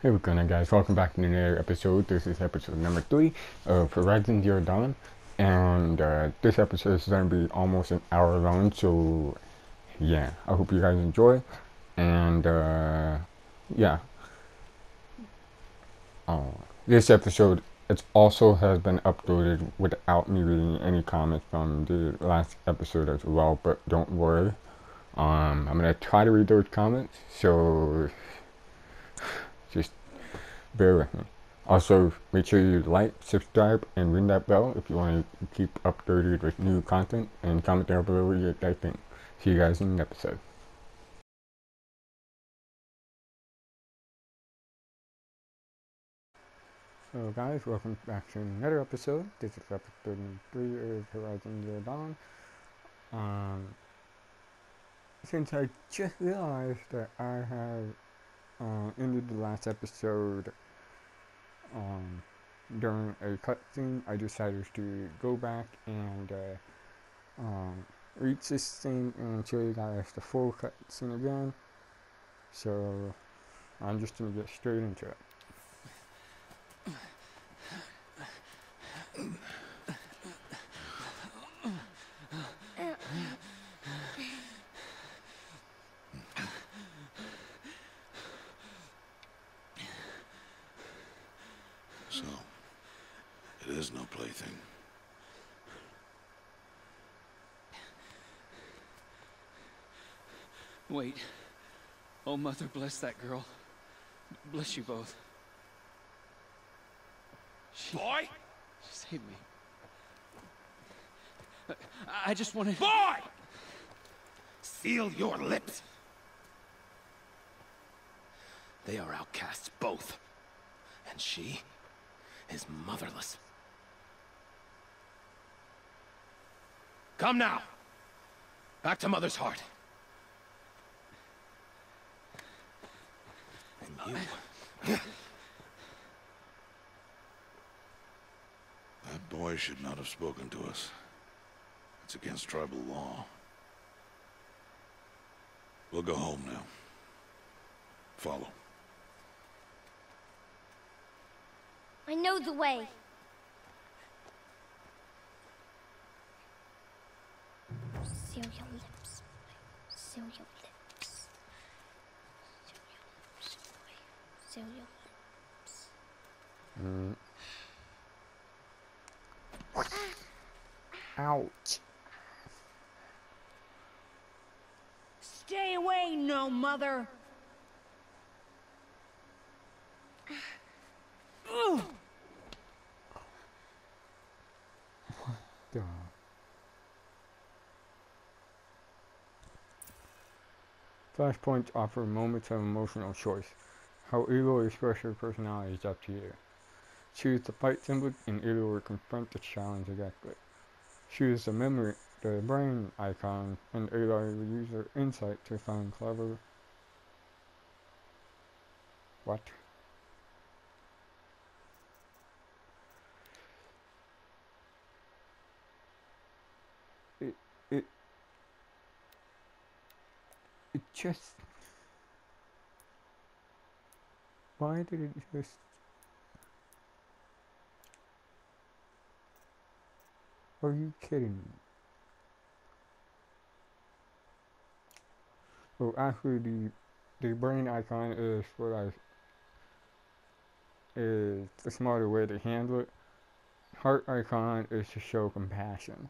Hey, what's going on, guys? Welcome back to another episode. This is episode number 3 of Horizon Zero Dawn, and this episode is going to be almost an hour long, so yeah, I hope you guys enjoy, and yeah, this episode it also has been uploaded without me reading any comments from the last episode as well, but don't worry, I'm going to try to read those comments, so just bear with me. Also, make sure you like, subscribe, and ring that bell if you want to keep updated with new content, and comment down below what you guys think. See you guys in the episode. So guys, welcome back to another episode. This is episode 3 of Horizon Zero Dawn. Since I just realized that I have ended the last episode during a cutscene, I decided to go back and reach this thing and show you guys the full cutscene again. So I'm just gonna get straight into it. So, it is no plaything. Wait. Oh, Mother, bless that girl. Bless you both. Boy! She saved me. I just wanted... Boy! Seal your lips. They are outcasts, both. And she is motherless. Come now. Back to Mother's heart. And you... That boy should not have spoken to us. It's against tribal law. We'll go home now. Follow. I know the way. Seal your lips. Seal your lips. Seal your lips. Ouch. Stay away, no mother. Duh. Flashpoints offer moments of emotional choice. How Aloy expresses her personality is up to you. Choose the fight symbol and Aloy will confront the challenge directly. Choose the memory, the brain icon, and Aloy will use her insight to find clever... What? It just... Why did it just... Are you kidding me? Oh, actually, the brain icon is what is the smarter way to handle it. Heart icon is to show compassion.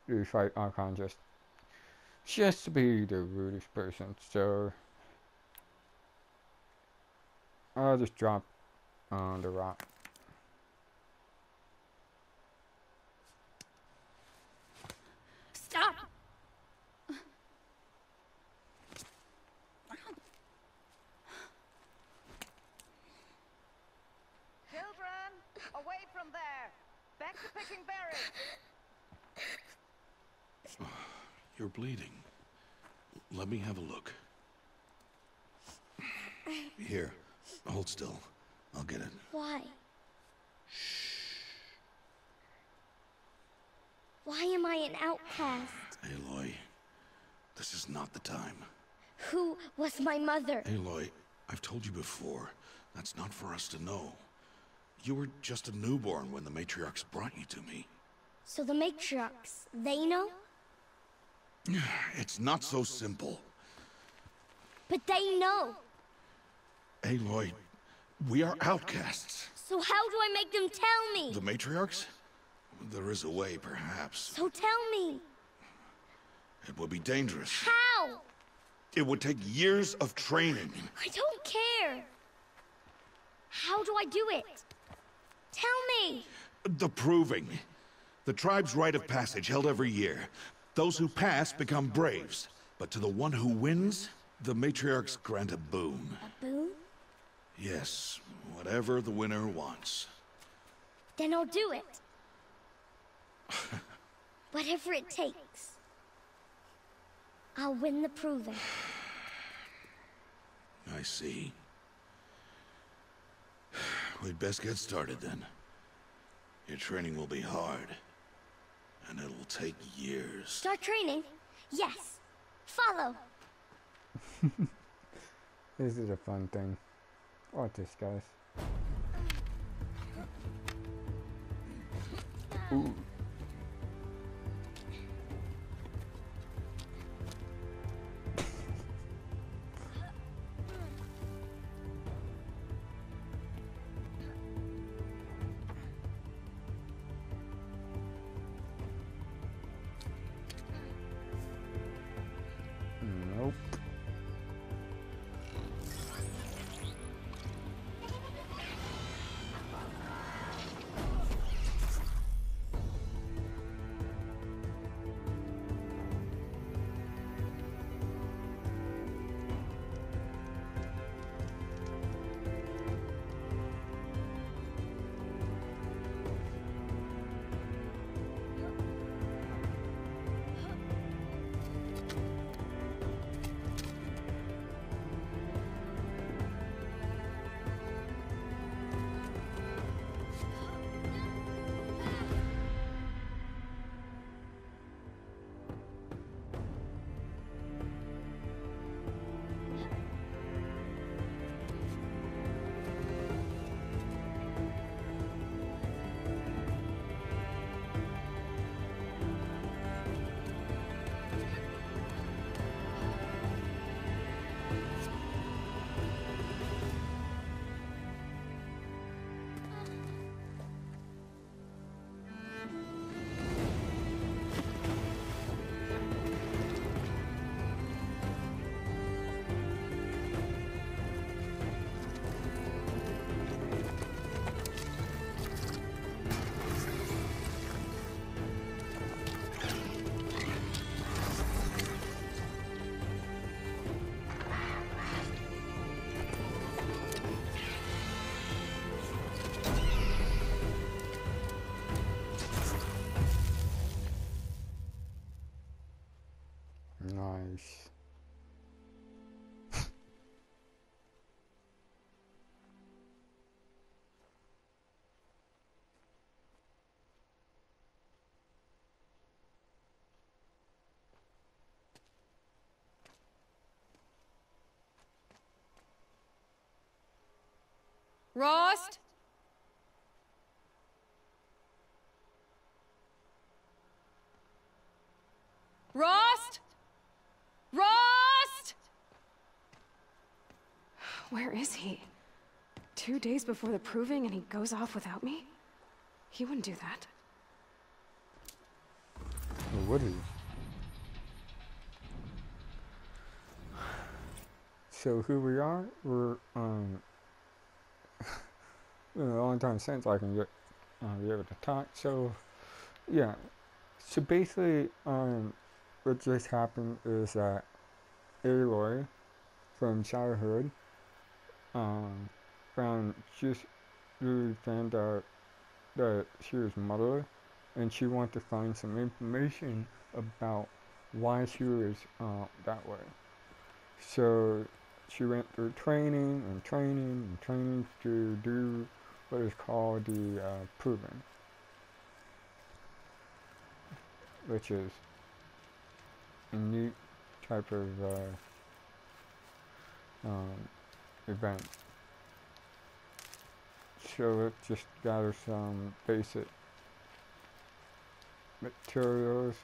The fight icon just to be the rudest person. So I'll just drop on the rock. Stop! Children, away from there. Back to picking berries. You're bleeding. Let me have a look. Here, hold still. I'll get it. Why? Why am I an outcast? Aloy, this is not the time. Who was my mother? Aloy, I've told you before. That's not for us to know. You were just a newborn when the matriarchs brought you to me. So the matriarchs, they know? It's not so simple. But they know. Aloy, we are outcasts. So how do I make them tell me? The matriarchs? There is a way, perhaps. So tell me. It would be dangerous. How? It would take years of training. I don't care. How do I do it? Tell me. The proving. The tribe's rite of passage held every year. Those who pass become braves. But to the one who wins, the matriarchs grant a boon. A boon? Yes, whatever the winner wants. Then I'll do it. Whatever it takes. I'll win the proving. I see. We'd best get started then. Your training will be hard. And it will take years. Start training? Yes. Follow. This is a fun thing. Watch this, guys. Ooh. Nope. Nice. Rost? Rost? Rost? Where is he? 2 days before the proving and he goes off without me? He wouldn't do that. Or would he? So who we are? We're been a long time since I can get be able to talk. So yeah. So basically, what just happened is that Aloy from childhood found out that she was motherless, and she wanted to find some information about why she was that way. So she went through training and training and training to do what is called the proving, which is a neat type of event. so let's just gather some basic materials,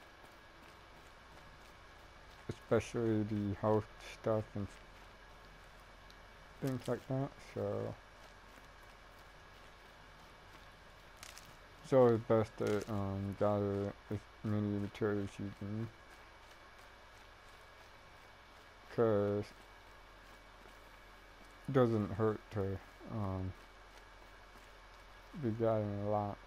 especially the health stuff and things like that. So it's always best to gather as many materials you can, because it doesn't hurt to be gathering a lot.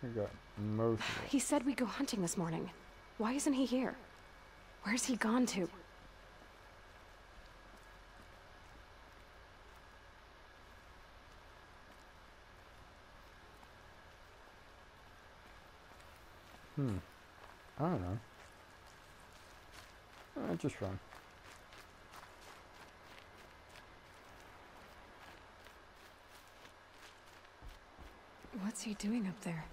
We got most of it. He said we'd go hunting this morning. Why isn't he here? Where's he gone to? I don't know. Just fun. What's he doing up there?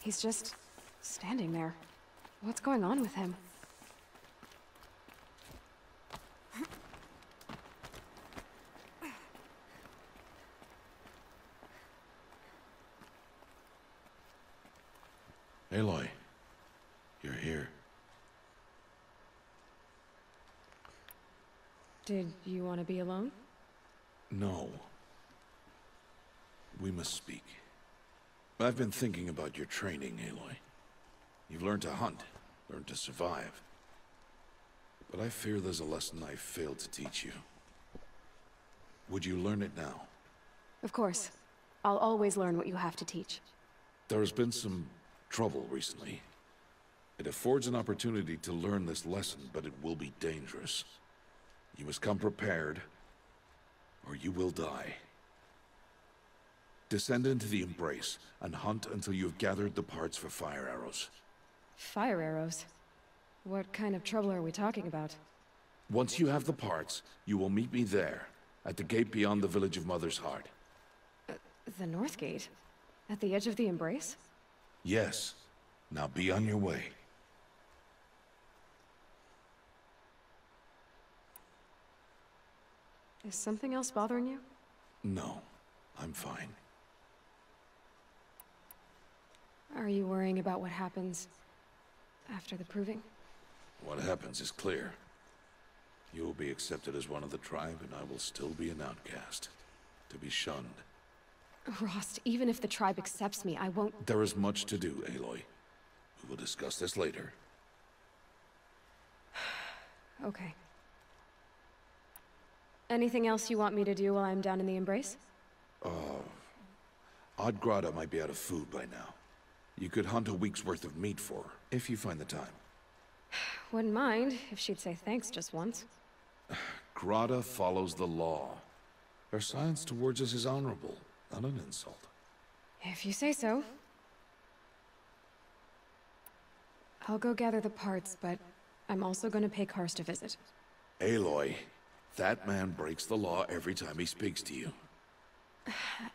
He's just standing there. What's going on with him? Aloy, you're here. Did you want to be alone? No. We must speak. I've been thinking about your training, Aloy. You've learned to hunt, learned to survive. But I fear there's a lesson I failed to teach you. Would you learn it now? Of course. I'll always learn what you have to teach. There has been some trouble recently. It affords an opportunity to learn this lesson, but it will be dangerous. You must come prepared, or you will die. Descend into the Embrace, and hunt until you have gathered the parts for fire arrows. Fire arrows? What kind of trouble are we talking about? Once you have the parts, you will meet me there, at the gate beyond the village of Mother's Heart. The North Gate? At the edge of the Embrace? Yes. Now be on your way. Is something else bothering you? No, I'm fine. Are you worrying about what happens after the proving? What happens is clear. You will be accepted as one of the tribe, and I will still be an outcast. To be shunned. Rost, even if the tribe accepts me, I won't... There is much to do, Aloy. We will discuss this later. Okay. Anything else you want me to do while I'm down in the Embrace? Odd Grata might be out of food by now. You could hunt a week's worth of meat for her, if you find the time. Wouldn't mind if she'd say thanks just once. Grata follows the law. Her silence towards us is honorable, not an insult. If you say so. I'll go gather the parts, but I'm also gonna pay Karst a visit. Aloy, that man breaks the law every time he speaks to you.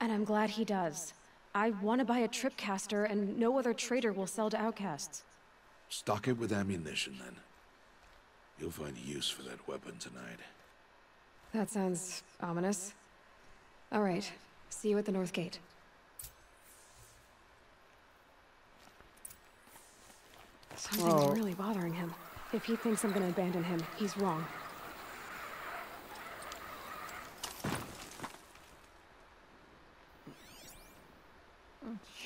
And I'm glad he does. I want to buy a tripcaster, and no other trader will sell to outcasts. Stock it with ammunition, then. You'll find use for that weapon tonight. That sounds ominous. All right. See you at the North Gate. Something's really bothering him. If he thinks I'm gonna abandon him, he's wrong.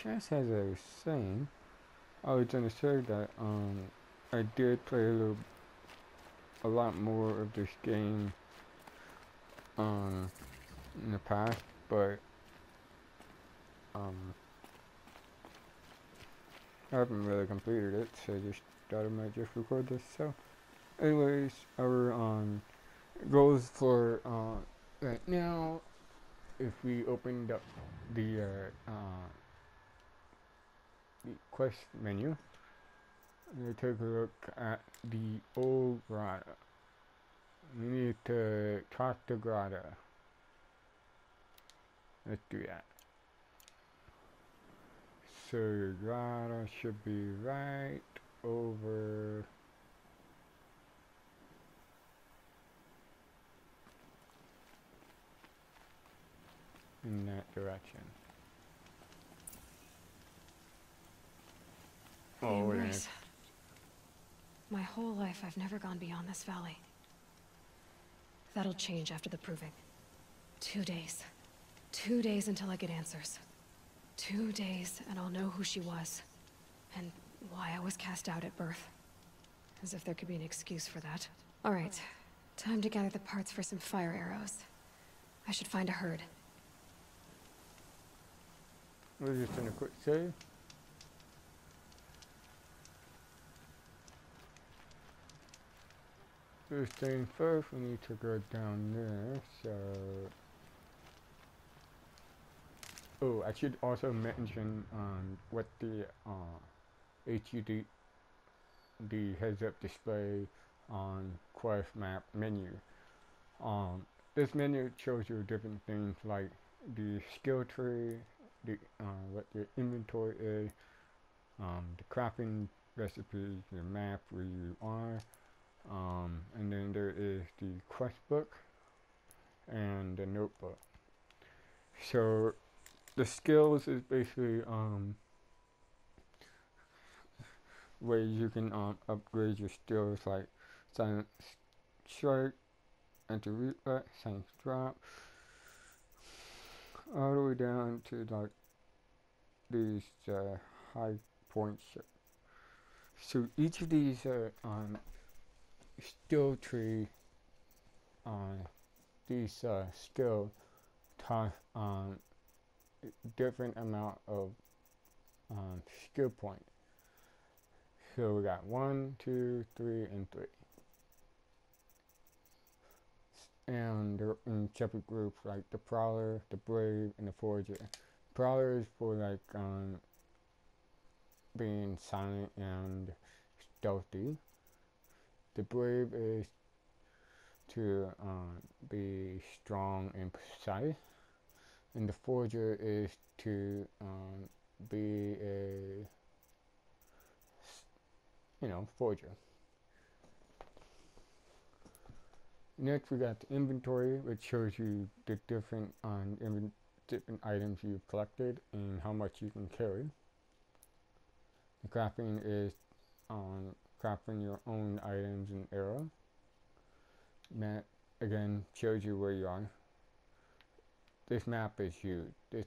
Just as I was saying, I was gonna say that I did play a lot more of this game in the past, but I haven't really completed it, so I just thought I might just record this. So anyways, our goals for right now, if we opened up the quest menu, I'm going to take a look at the old Grata. We need to talk to Grata. Let's do that. So that should be right over in that direction. Oh, it Anyways, is. my whole life I've never gone beyond this valley. That'll change after the proving. 2 days. 2 days until I get answers. 2 days and I'll know who she was. And why I was cast out at birth. As if there could be an excuse for that. Alright, time to gather the parts for some fire arrows. I should find a herd. We're just gonna quick save. First thing first, we need to go down there, so... Oh, I should also mention what the HUD, the heads-up display on Quest map menu. This menu shows you different things like the skill tree, the what your inventory is, the crafting recipes, the map where you are, and then there is the quest book and the notebook. So the skills is basically where you can upgrade your skills like silent strike, anti-reflex, silent drop, all the way down to like these high points. So each of these skill tree these skill toss different amount of skill point. So we got 1, 2, 3, and 3. And they're in separate groups like the Prowler, the Brave, and the Forager. Prowler is for like being silent and stealthy. The Brave is to be strong and precise. And the Forager is to be a, forager. Next we got the inventory, which shows you the different different items you've collected and how much you can carry. The crafting is crafting your own items and arrow. That again shows you where you are. This map is huge. This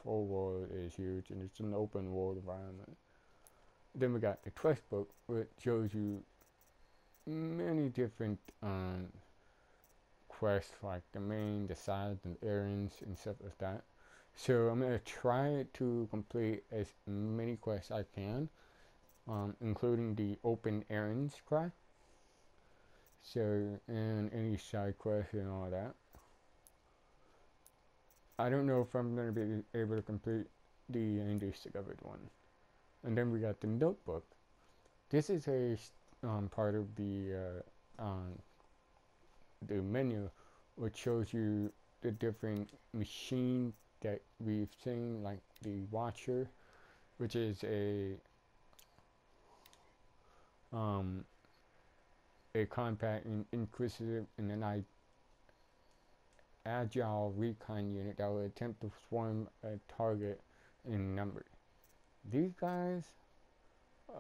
whole world is huge, and it's an open world environment. Then we got the quest book, which shows you many different quests, like the main, the sides, and errands, and stuff like that. So I'm gonna try to complete as many quests I can, including the open errands quest. So, and any side quests and all that. I don't know if I'm gonna be able to complete the undiscovered one. And then we got the notebook. This is a part of the menu, which shows you the different machines that we've seen, like the Watcher, which is a compact and inquisitive and an agile recon unit that will attempt to swarm a target in number. These guys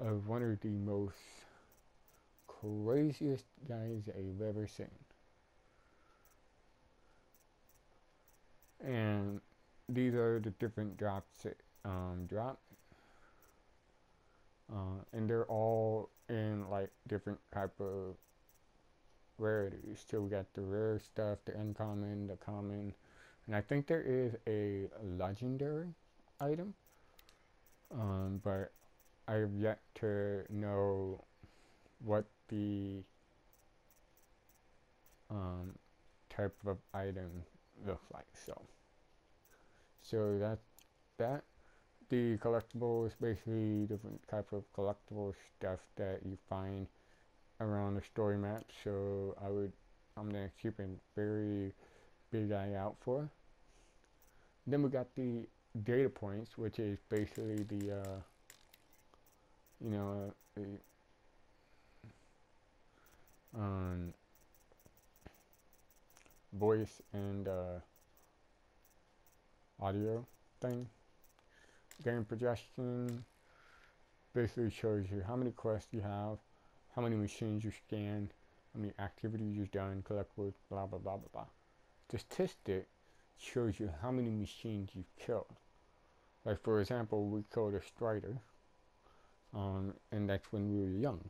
are one of the most craziest guys I've ever seen. And these are the different drops that drop. And they're all in like different type of rarities. So we got the rare stuff, the uncommon, the common, and I think there is a legendary item. But I have yet to know what the type of item looks like. So that's that. The collectible is basically different type of collectible stuff that you find around the story map. So I'm gonna keep a very big eye out for. Then we got the data points, which is basically the you know the voice and audio thing. Game projection basically shows you how many quests you have, how many machines you scanned, how many activities you've done, collectibles, blah blah blah blah blah. The statistic shows you how many machines you've killed. Like for example, we killed a strider, and that's when we were young,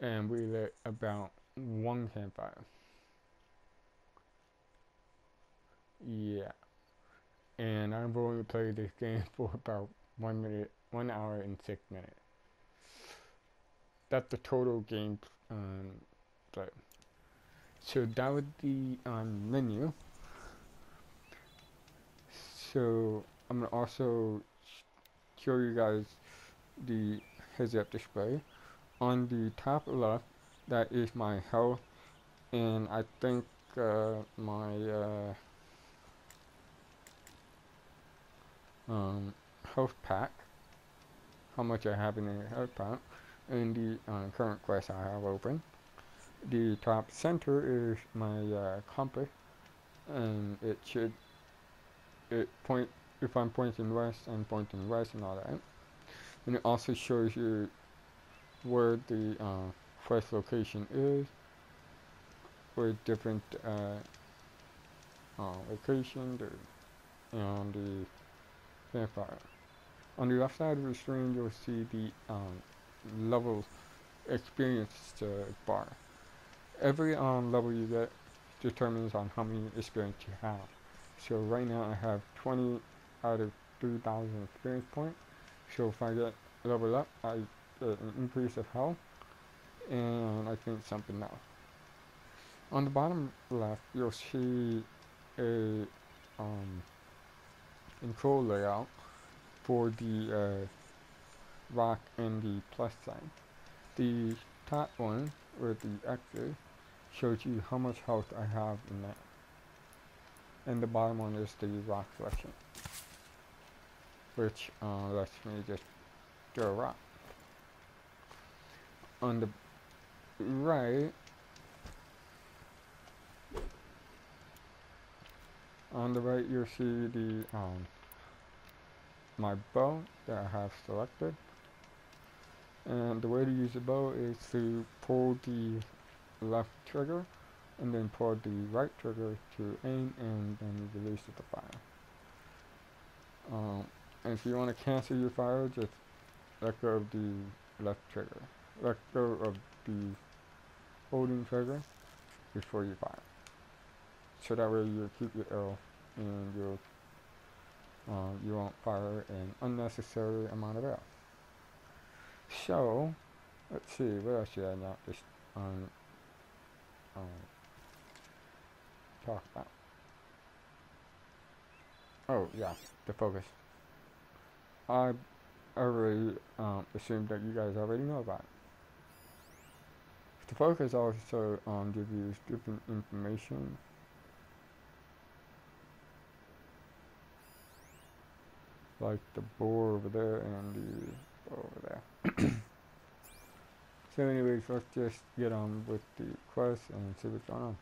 and we lit about one campfire. Yeah, and I've only played this game for about 1 hour and 6 minutes. That's the total game play. So that was the menu. So I'm gonna also show you guys the heads-up display. On the top left, that is my health, and I think my health pack, how much I have in the health pack, and the current quest I have open. The top center is my compass, and it point if I'm pointing west, I'm pointing west and all that. And it also shows you where the quest location is, where different location and the campfire. On the left side of the screen, you'll see the level experience bar. Every level you get determines on how many experience you have. So right now I have 20 out of 3,000 experience points. So if I get level up, I get an increase of health, and I think something else. On the bottom left, you'll see a control layout for the rock and the plus sign. The top one, with the X's, shows you how much health I have in that. And the bottom one is the rock selection, which lets me just throw a rock. On the right, you'll see the my bow that I have selected. And the way to use the bow is to pull the left trigger and then pull the right trigger to aim, and then release the fire. And if you want to cancel your fire, just let go of the left trigger. Let go of the holding trigger before you fire. So that way you'll keep your arrow and you won't fire an unnecessary amount of arrow. So let's see, what else should I not just talk about? Oh yeah, the focus. I already assumed that you guys already know about it. The focus also gives you different information. Like the boar over there and the boar over there. So anyways, let's just get on with the quest and see what's going on.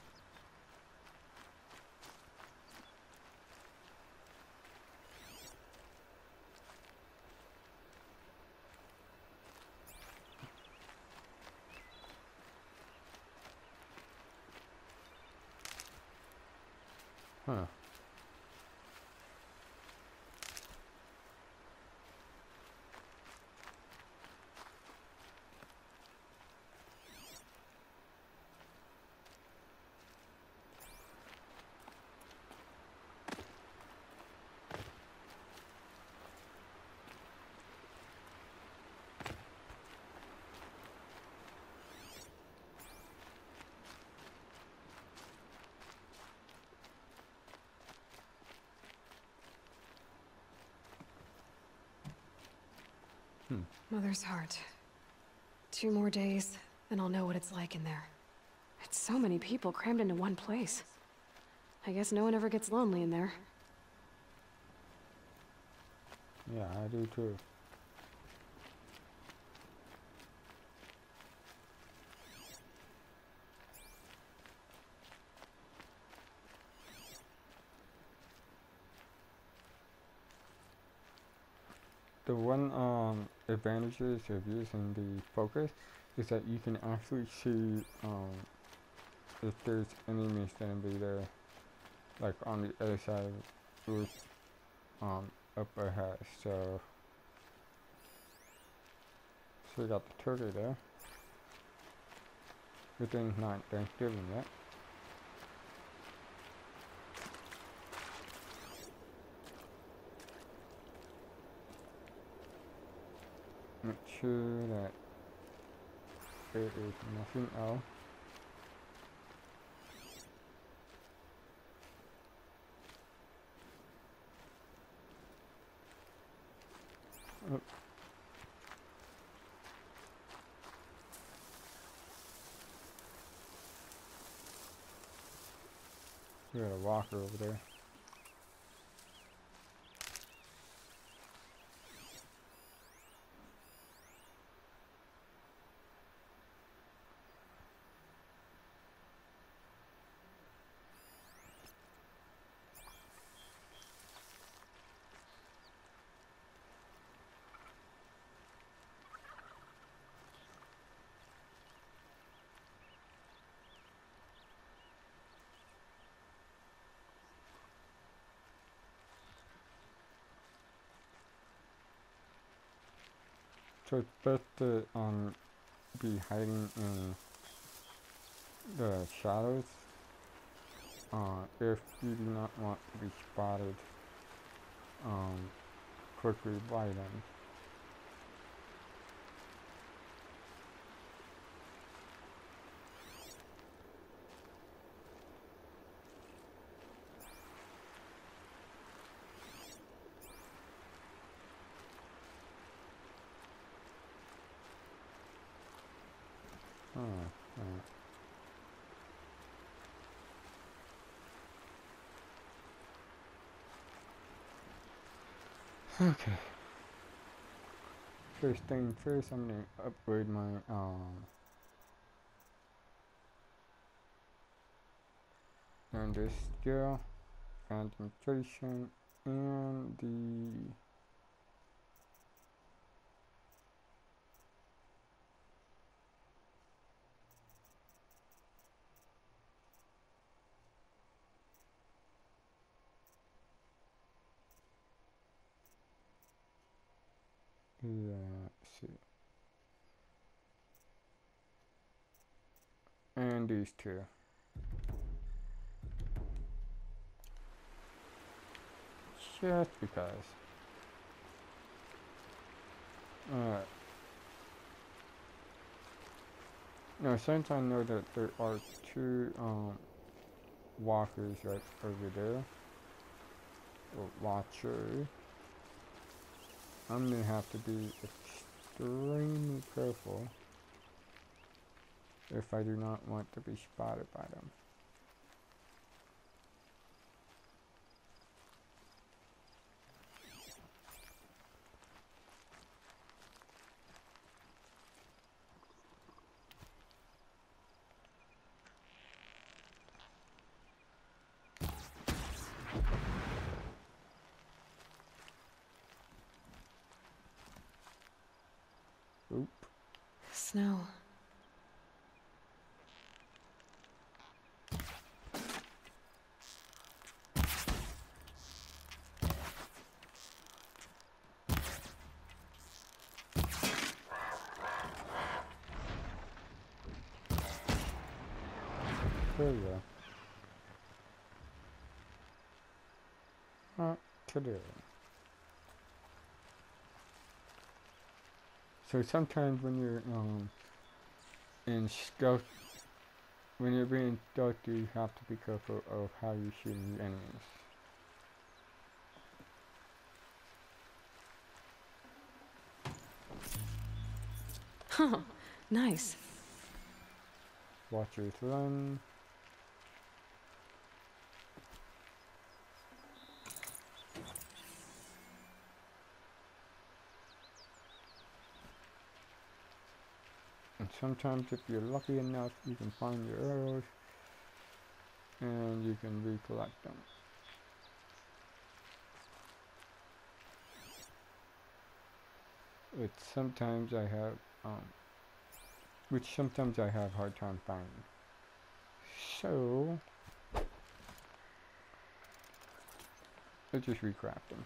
Huh. Mother's heart. 2 more days, then I'll know what it's like in there. It's so many people crammed into one place. I guess no one ever gets lonely in there. Yeah, I do too. The one advantages of using the focus is that you can actually see if there's enemies gonna be there, like on the other side of the roof, up ahead. So we got the turkey there. Good thing it's not Thanksgiving yet. Make sure that there is nothing else. Oh. We got a walker over there. So it's best to be hiding in the shadows if you do not want to be spotted quickly by them. Right. Okay. First thing first, I'm gonna upgrade my and this skill, concentration, and the let's see, and these two. Just because. Alright. Now, since I know that there are two walkers right over there, or watchers, I'm gonna have to be extremely careful if I do not want to be spotted by them. Oop. Snow. There we go. Not today. So sometimes when you're in stealth, when you're being stealthy, you have to be careful of how you shoot the enemies. Huh. Nice. Watchers run. And sometimes if you're lucky enough, you can find your arrows and you can recollect them. Which sometimes I have hard time finding. So let's just recraft them.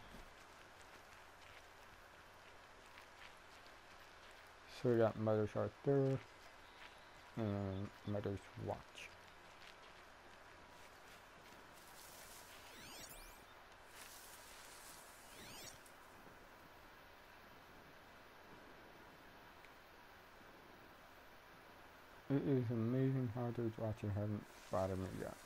So we got Mother's Heart there and Mother's Watch. It is amazing how those watches haven't bothered me yet.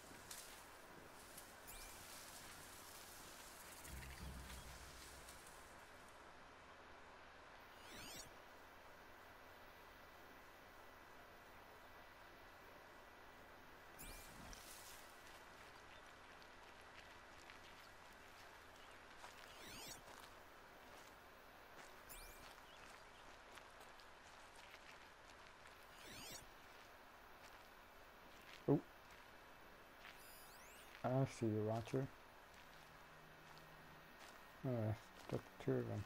Oh, I see you, Watcher. Oh, that's two of them.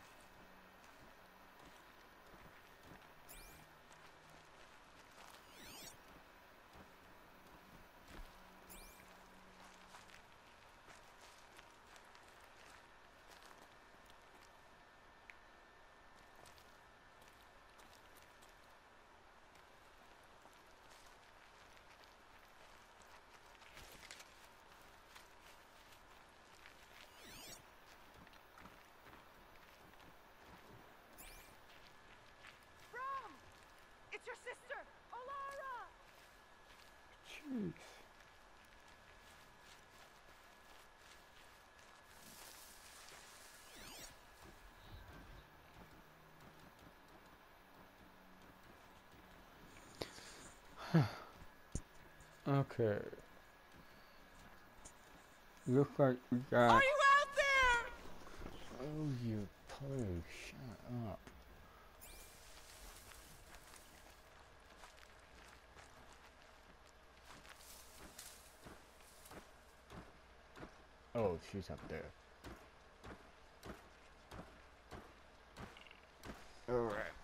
Brom! It's your sister, Olara! Jeez. Okay. Looks like we got. Are you out there? Oh, you poo! Shut up. Oh, she's up there. Alright.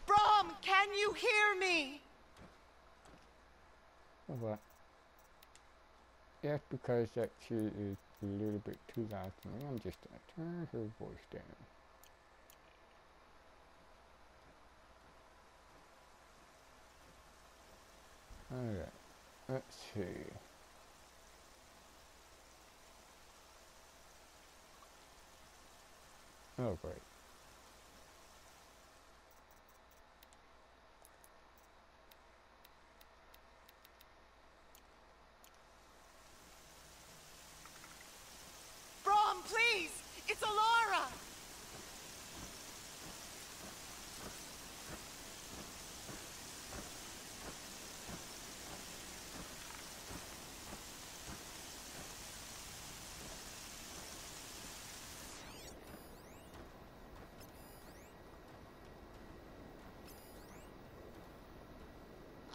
Brom, can you hear me? What? That's because that she is a little bit too loud for me. I'm just gonna turn her voice down. Alright. Let's see. Oh, great. Brom, please! It's Olara!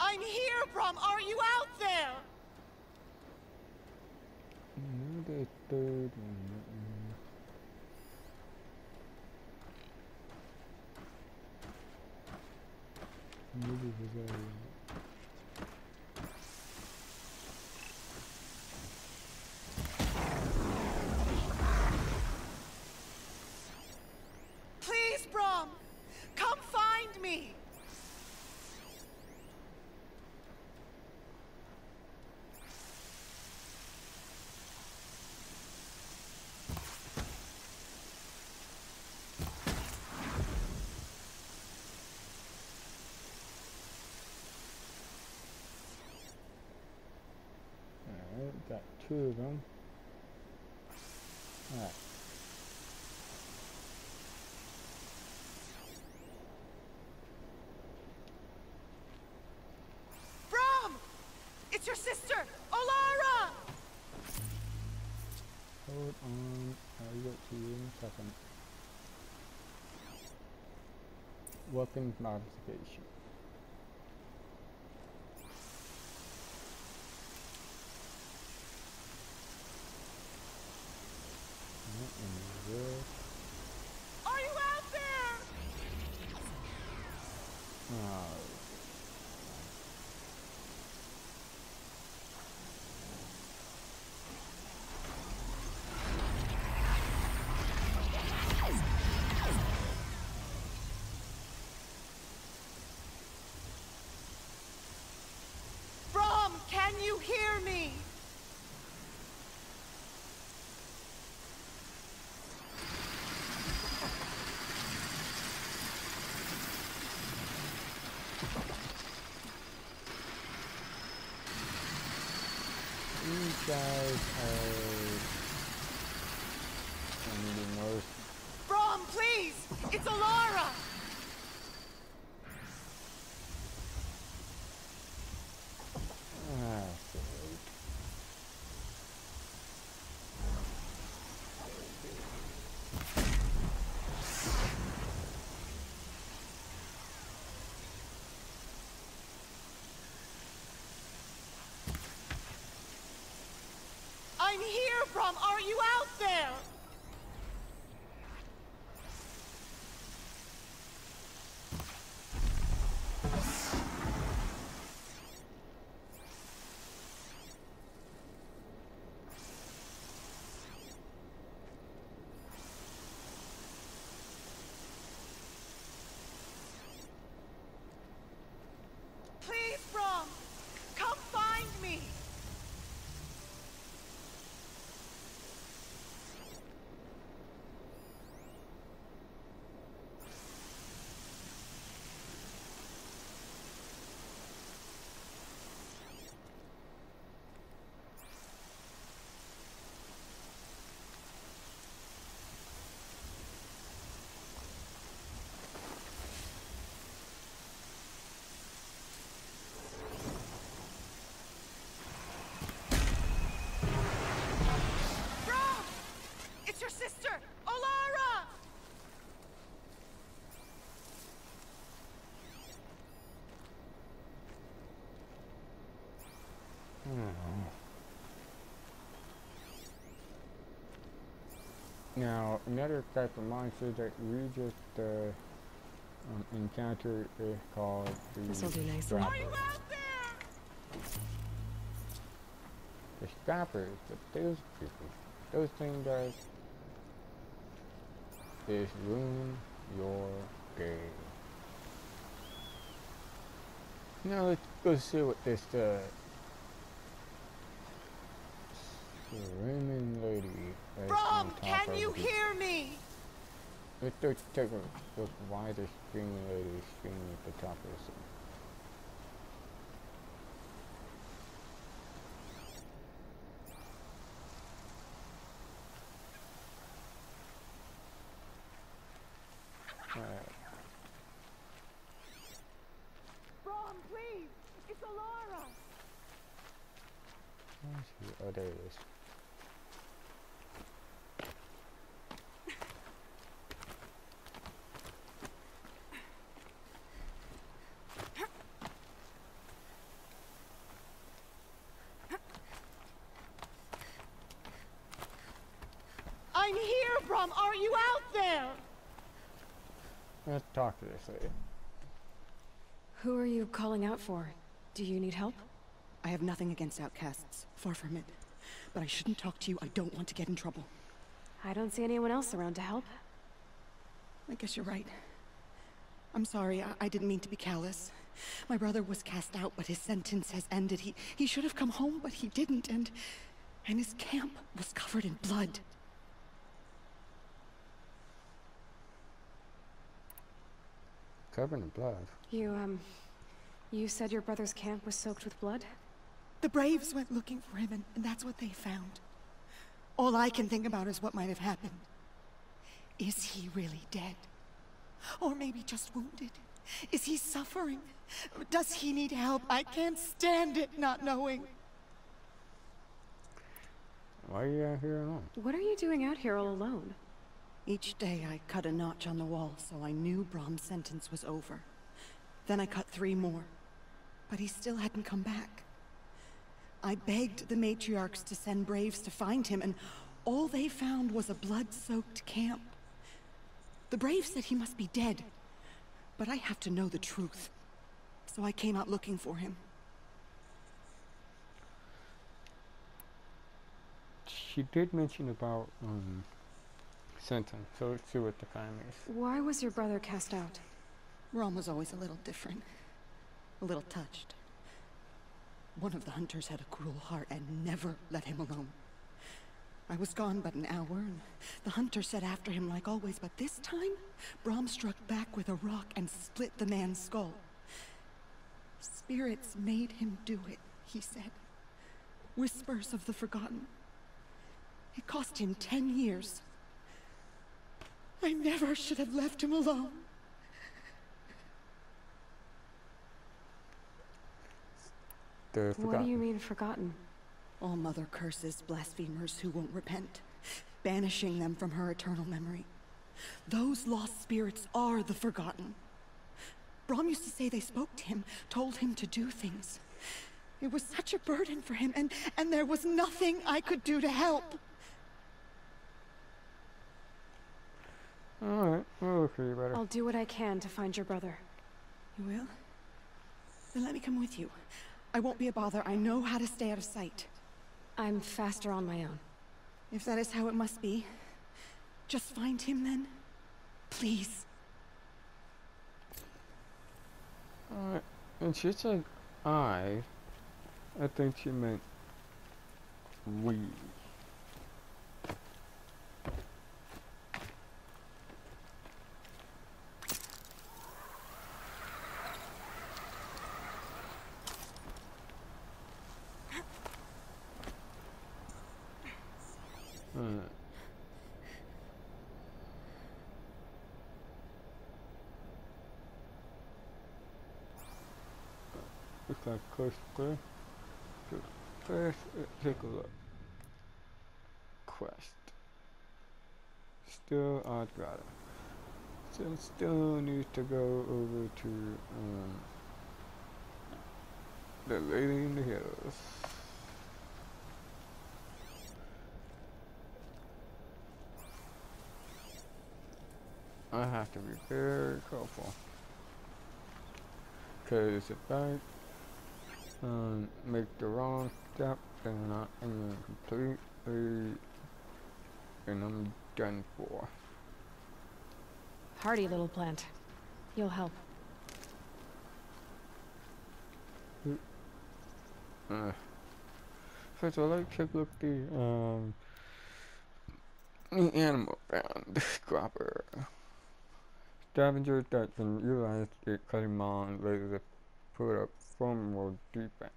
I'm here, Brom! Are you out there? Another third one. Maybe was Please, Brom! Come find me! Alright, got two of them. Alright. Brom! It's your sister, Olara! Hold on. I'll get to you in a second. Weapons modification. Brom, can you hear me? These guys are the most. Brom, please! It's Alara! I'm here, Brom! Are you out there? Please, Brom! Come find me! Brom! It's your sister, Alara! Now, another type of monster that we just encountered is called the This'll do nicely. Scrappers. Are you out there? The Scrappers, but those people, those things guys, is ruin your game. Now let's go see what this Raymond lady is Brom, on top can of you the- hear me? Let's go take a look why the screaming lady is screaming at the top of this. Brom, please! It's Alara! Oh, there it is. I'm here, Brom! Are you out there? Let's talk to this lady. Who are you calling out for? Do you need help? I have nothing against outcasts, far from it. But I shouldn't talk to you. I don't want to get in trouble. I don't see anyone else around to help. I guess you're right. I'm sorry, I didn't mean to be callous. My brother was cast out, but his sentence has ended. He should have come home, but he didn't, and his camp was covered in blood. Covered in blood. You said your brother's camp was soaked with blood? The Braves went looking for him, and that's what they found. All I can think about is what might have happened. Is he really dead? Or maybe just wounded? Is he suffering? Does he need help? I can't stand it not knowing. Why are you out here alone? What are you doing out here all alone? Each day I cut a notch on the wall, so I knew Brom's sentence was over. Then I cut 3 more, but he still hadn't come back. I begged the matriarchs to send Braves to find him, and all they found was a blood-soaked camp. The Braves said he must be dead, but I have to know the truth. So I came out looking for him. She did mention about sentence, so let's see what the time is. Why was your brother cast out? Rom was always a little different. A little touched. One of the hunters had a cruel heart and never let him alone. I was gone but an hour, and the hunter set after him like always, but this time, Brom struck back with a rock and split the man's skull. Spirits made him do it, he said. Whispers of the forgotten. It cost him 10 years. I never should have left him alone. What do you mean, forgotten? All Mother curses blasphemers who won't repent, banishing them from her eternal memory. Those lost spirits are the forgotten. Brom used to say they spoke to him, told him to do things. It was such a burden for him, and there was nothing I could do to help. Alright, we'll look for you better. I'll do what I can to find your brother. You will? Then let me come with you. I won't be a bother. I know how to stay out of sight. I'm faster on my own. If that is how it must be, just find him then. Please. Alright, and she said I think she meant we. Looks like coast clear. So first, take a look. Quest. Still Oddgrotto. So still needs to go over to the Lady in the Hills. I have to be very careful, because if I make the wrong step, then I am completely, and I'm done for. Hardy little plant. You'll help. First of all, let's take a look at the animal band scrapper. Scavengers that can utilize the cutting mound later to put up formidable defense.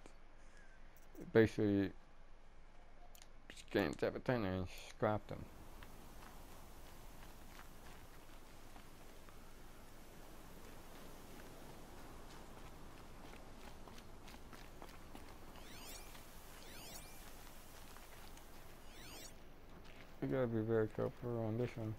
Basically, scans everything and scrap them. You gotta be very careful on this one.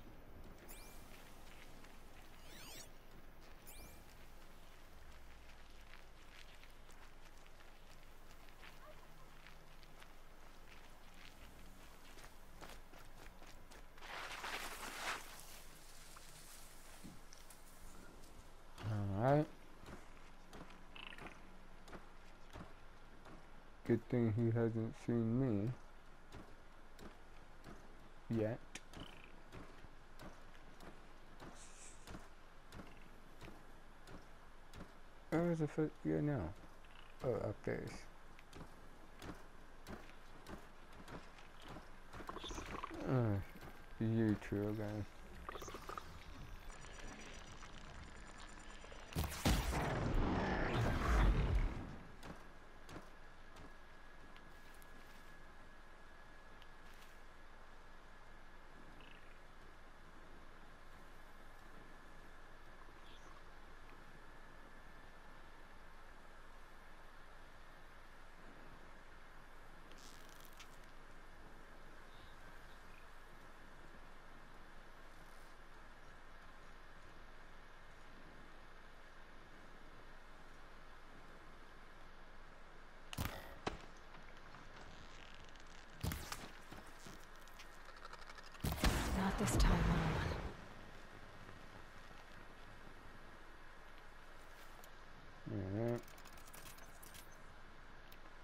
Alright. Good thing he hasn't seen me yet. Where is the foot here now? Oh, up there. You two again. Not this time, Mom. Alright.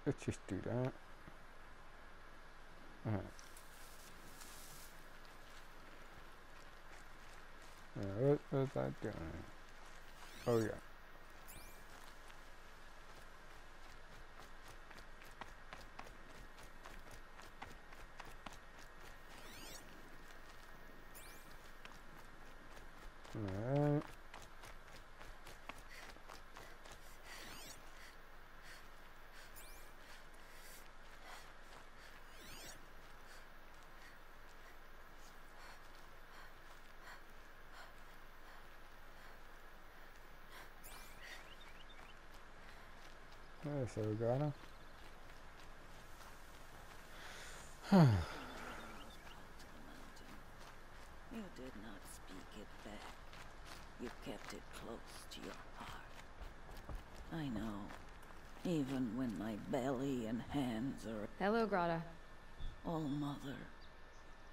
let's just do that. Alright. What was I doing? Oh yeah. Alright. So we got him. You did not speak it back. You kept it close to your heart. I know. Even when my belly and hands are... Hello, Grata. Oh, Mother.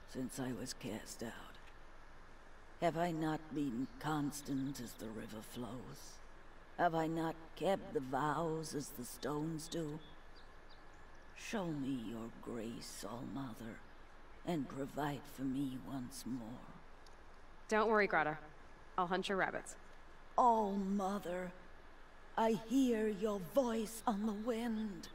Since I was cast out, have I not been constant as the river flows? Have I not kept the vows as the stones do? Show me your grace, All-Mother, and provide for me once more. Don't worry, Grata. I'll hunt your rabbits. All-Mother, I hear your voice on the wind.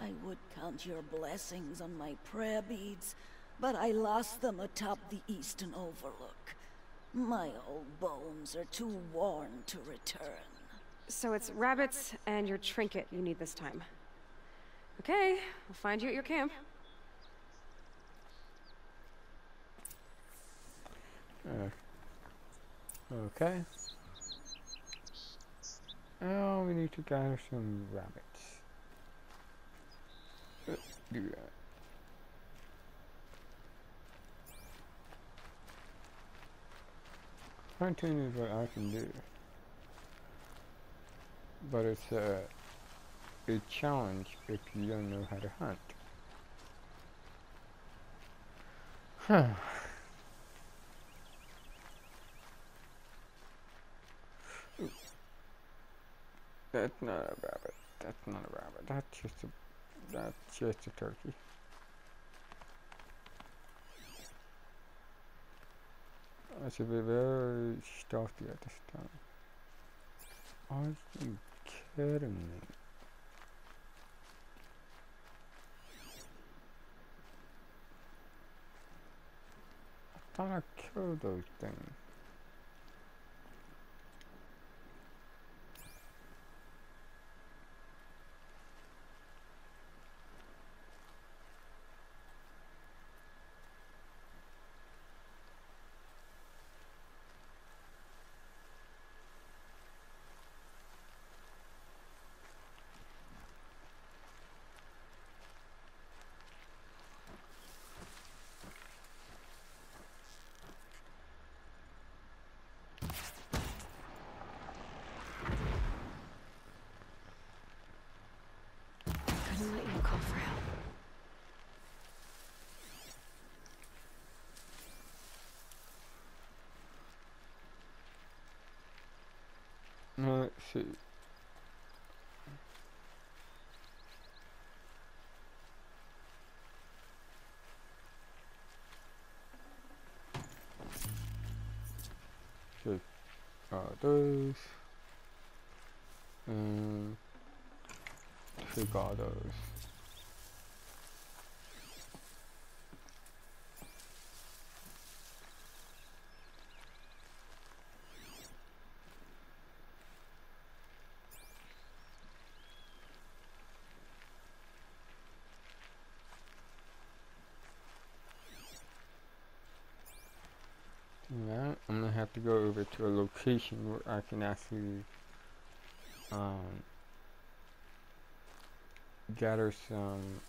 I would count your blessings on my prayer beads, but I lost them atop the eastern overlook. My old bones are too worn to return. So it's rabbits and your trinket you need this time. Okay, I'll find you at your camp. Okay. Now we need to gather some rabbits. Let's do that. Hunting is what I can do, but it's a challenge if you don't know how to hunt. Huh. Ooh. That's not a rabbit. That's not a rabbit. That's just a turkey. I should be very stealthy at this time. Are you kidding me? I thought I killed those things. Couldn't let you call for help. Let's see. Take those and take all those. Yeah, I'm gonna have to go over to a location where I can actually gather some,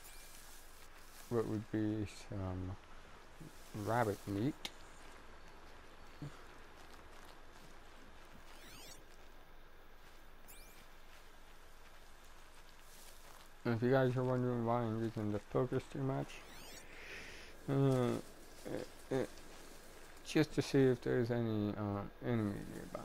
what would be some rabbit meat. And if you guys are wondering why I'm using the focus too much, just to see if there's any enemy nearby.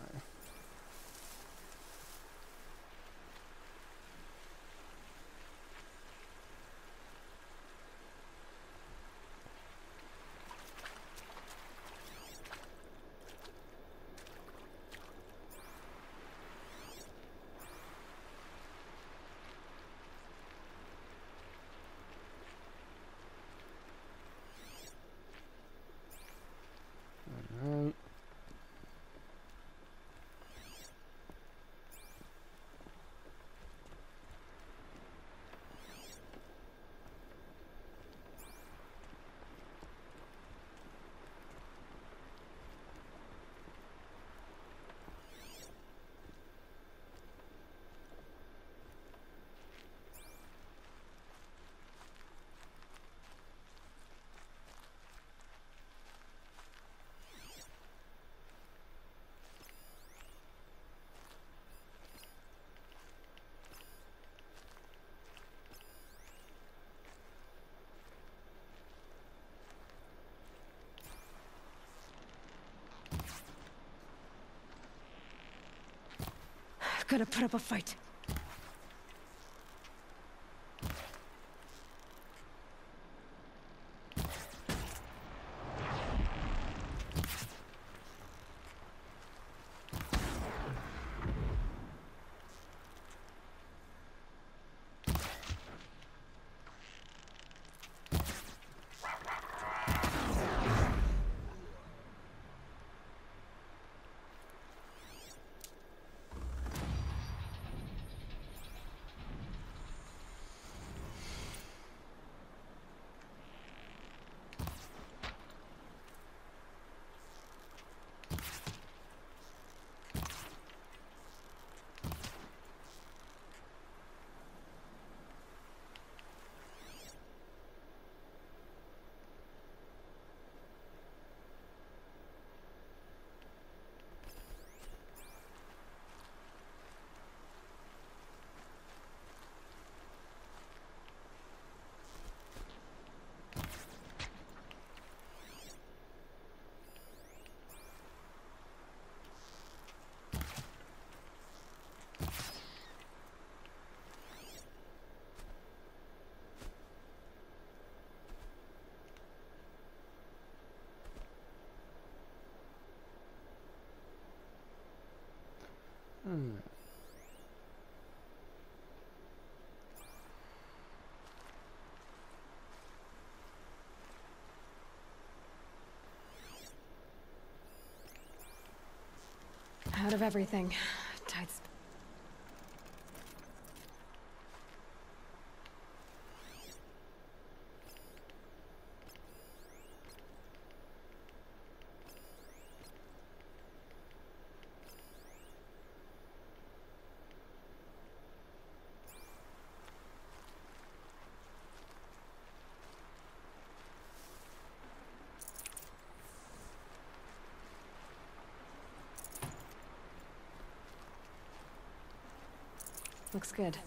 gonna put up a fight. Out of everything. Tide's... Looks good.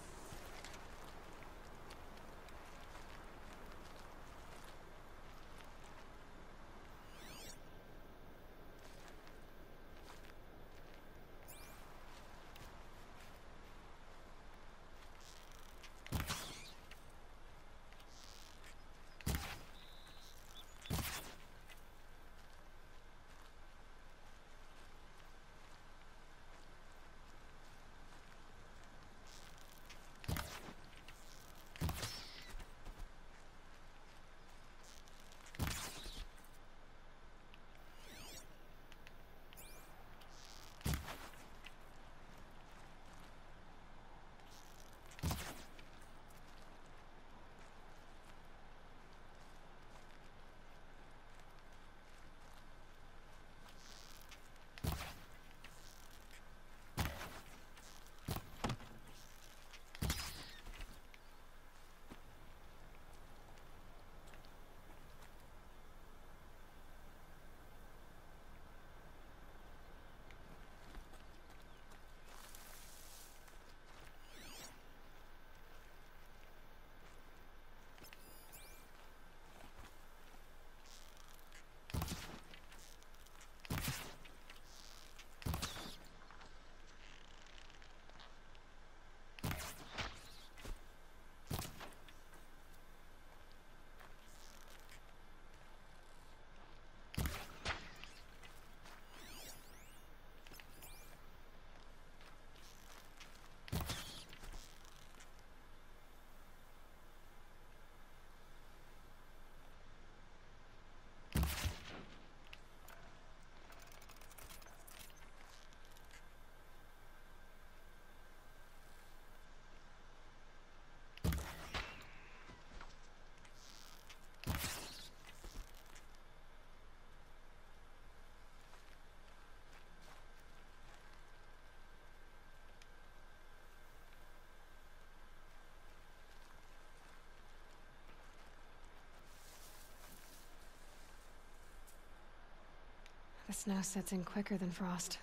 The snow sets in quicker than frost.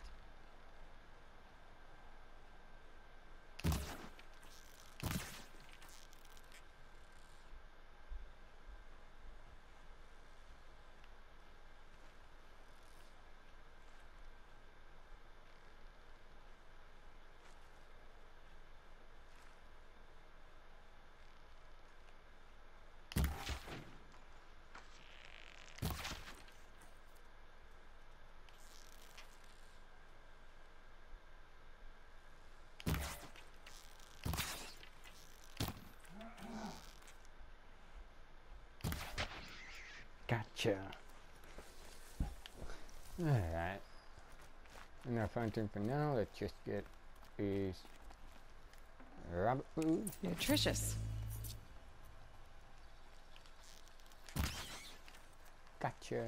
Gotcha. Alright. And our fun thing for now, let's just get is rabbit food. Nutritious. Gotcha.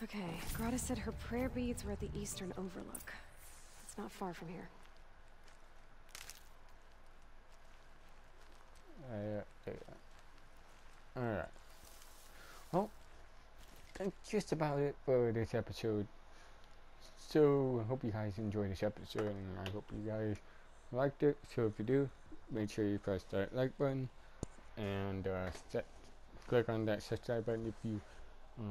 Okay, Grata said her prayer beads were at the eastern overlook. It's not far from here. Alright. Well, that's just about it for this episode. So, I hope you guys enjoyed this episode, and I hope you guys liked it. So, if you do, make sure you press that like button, and click on that subscribe button if you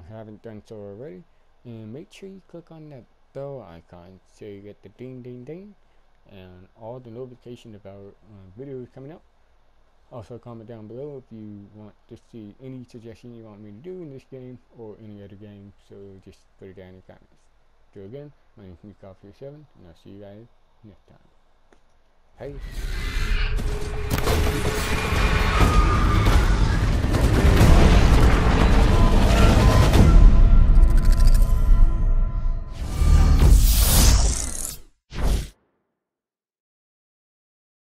haven't done so already. And make sure you click on that bell icon so you get the ding ding ding and all the notifications about videos coming up. Also, comment down below if you want to see any suggestion you want me to do in this game or any other game, so just put it down in the comments. So again, my name is Nick7, and I'll see you guys next time. Peace.